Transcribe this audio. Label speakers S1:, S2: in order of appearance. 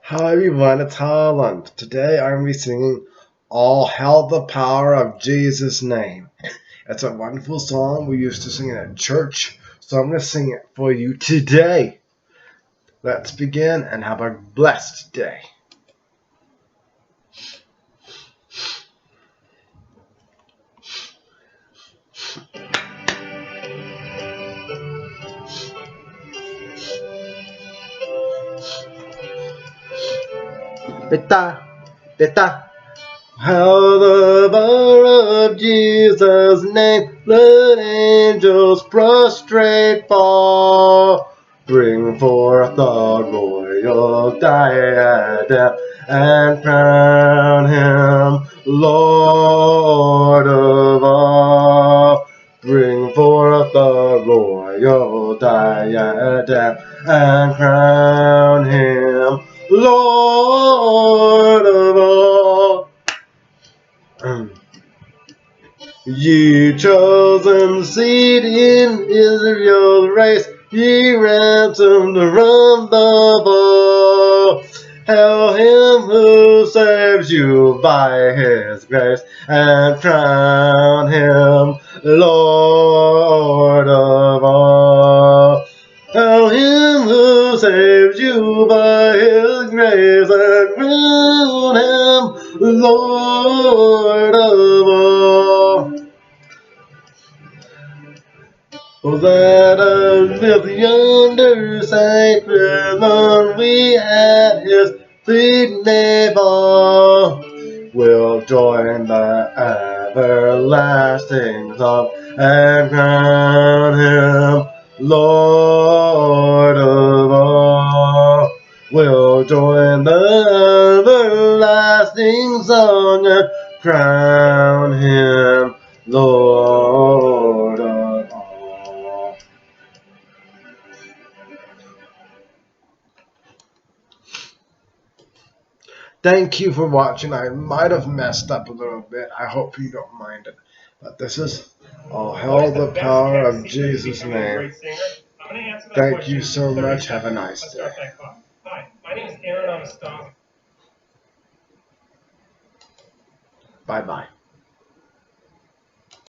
S1: Hi everyone, it's Holland. Today I'm going to be singing All Hail the Power of Jesus' Name. It's a wonderful song we used to sing it at church, so I'm going to sing it for you today. Let's begin and have a blessed day. Beta, beta. How the power of Jesus' name, let angels prostrate fall. Bring forth the royal diadem and crown him Lord of all. Bring forth the royal diadem and crown him Lord of all. Ye chosen seed in Israel's race, ye ransomed from the fall. Hail him who saves you by his grace, and crown him Lord of all. Hail him who saves you by his grace, and crown him Lord of all. Hosanna with yonder sacred one, we at his feet may fall. We'll join the everlasting song and crown him Lord of all. We'll join the everlasting song and crown him Lord of all. Thank you for watching. I might have messed up a little bit. I hope you don't mind it. But this is All Hail the Power of Jesus' Name. Thank you so much. Have a nice day.
S2: Hi, my name is Aaron Anastasi.
S1: Bye-bye.